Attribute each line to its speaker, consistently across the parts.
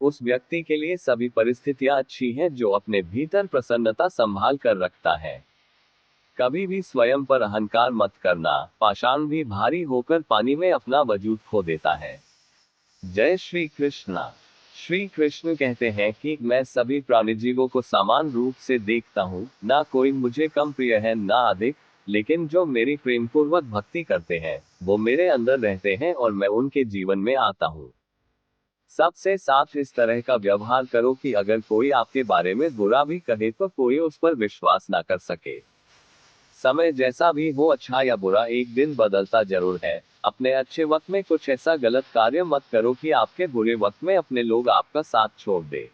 Speaker 1: उस व्यक्ति के लिए सभी परिस्थितियां अच्छी हैं जो अपने भीतर प्रसन्नता संभाल कर रखता है। कभी भी स्वयं पर अहंकार मत करना, पाषाण भी भारी होकर पानी में अपना वजूद खो देता है। जय श्री कृष्णा। श्री कृष्ण कहते हैं कि मैं सभी प्राणीजीवों को समान रूप से देखता हूँ, ना कोई मुझे कम प्रिय है ना अधिक, लेकिन जो मेरी प्रेम पूर्वक भक्ति करते हैं वो मेरे अंदर रहते हैं और मैं उनके जीवन में आता हूँ। सबसे साफ इस तरह का व्यवहार करो कि अगर कोई आपके बारे में बुरा भी कहे तो कोई उस पर विश्वास ना कर सके। समय जैसा भी हो, अच्छा या बुरा, एक दिन बदलता जरूर है। अपने अच्छे वक्त में कुछ ऐसा गलत कार्य मत करो कि आपके बुरे वक्त में अपने लोग आपका साथ छोड़ दे।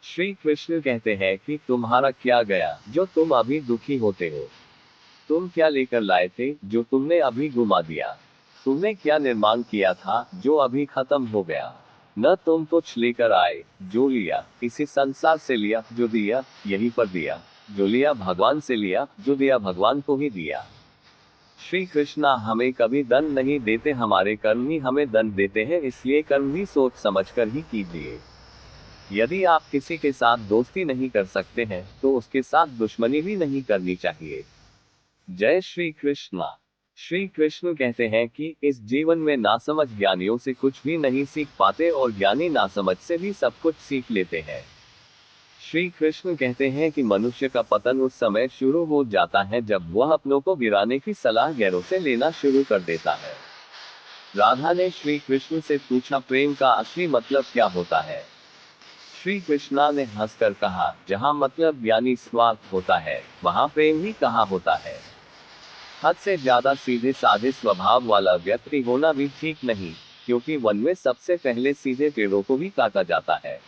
Speaker 1: श्री कृष्ण कहते हैं कि तुम्हारा क्या गया जो तुम अभी दुखी होते हो। तुम क्या लेकर लाए थे जो तुमने अभी गुमा दिया। तुमने क्या निर्माण किया था जो अभी खत्म हो गया। न तुम कुछ लेकर आए, जो लिया इसी संसार से लिया, जो दिया यहीं पर दिया, जो लिया भगवान से लिया, जो दिया भगवान को ही दिया। श्री कृष्णा हमें कभी दंड नहीं देते, हमारे कर्म ही हमें दंड देते हैं, इसलिए कर्म भी सोच समझकर ही कीजिए। यदि आप किसी के साथ दोस्ती नहीं कर सकते हैं तो उसके साथ दुश्मनी भी नहीं करनी चाहिए। जय श्री कृष्णा। श्री कृष्ण कहते हैं कि इस जीवन में नासमझ ज्ञानियों से कुछ भी नहीं सीख पाते और ज्ञानी नासमझ से भी सब कुछ सीख लेते हैं। श्री कृष्ण कहते हैं कि मनुष्य का पतन उस समय शुरू हो जाता है जब वह अपनों को गिराने की सलाह गैरों से लेना शुरू कर देता है। राधा ने श्री कृष्ण से पूछा, प्रेम का असली मतलब क्या होता है। श्री कृष्णा ने हंसकर कहा, जहाँ मतलब यानी स्वार्थ होता है वहाँ प्रेम ही कहाँ होता है। हद से ज्यादा सीधे साधे स्वभाव वाला व्यक्ति होना भी ठीक नहीं, क्योंकि वन में सबसे पहले सीधे पेड़ों को भी काटा जाता है।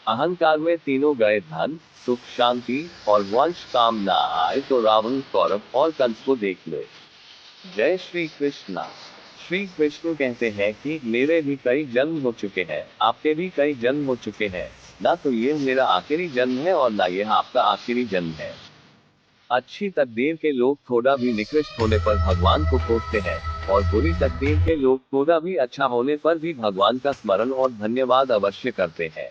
Speaker 1: अहंकार में तीनों गए, धन, सुख, शांति और वंश काम ना आए तो रावण, कौरव और कंस को देख ले। जय श्री कृष्णा। श्री कृष्ण कहते हैं कि मेरे भी कई जन्म हो चुके हैं, आपके भी कई जन्म हो चुके हैं, ना तो ये मेरा आखिरी जन्म है और ना यह आपका आखिरी जन्म है। अच्छी तकदीर के लोग थोड़ा भी निकृष्ट होने पर भगवान को कोसते हैं और बुरी तकदीर के लोग थोड़ा भी अच्छा होने पर भी भगवान का स्मरण और धन्यवाद अवश्य करते हैं।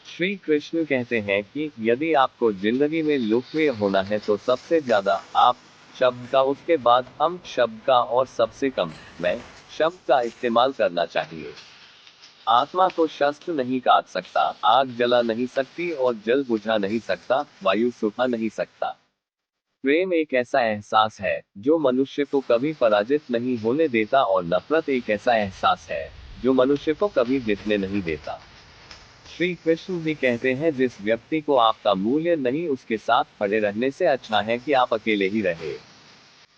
Speaker 1: श्री कृष्ण कहते हैं कि यदि आपको जिंदगी में लोकप्रिय होना है तो सबसे ज्यादा आप शब्द का, उसके बाद हम शब्द का और सबसे कम मैं शब्द का इस्तेमाल करना चाहिए। आत्मा को शस्त्र नहीं काट सकता, आग जला नहीं सकती और जल बुझा नहीं सकता, वायु सुखा नहीं सकता। प्रेम एक ऐसा एहसास है जो मनुष्य को कभी पराजित नहीं होने देता और नफरत एक ऐसा एहसास है जो मनुष्य को कभी जीतने नहीं देता। श्री कृष्ण भी कहते हैं, जिस व्यक्ति को आपका मूल्य नहीं उसके साथ खड़े रहने से अच्छा है कि आप अकेले ही रहे।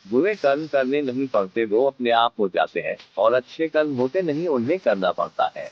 Speaker 1: बुरे कर्म करने नहीं पड़ते, वो अपने आप हो जाते हैं, और अच्छे कर्म होते नहीं, उन्हें करना पड़ता है।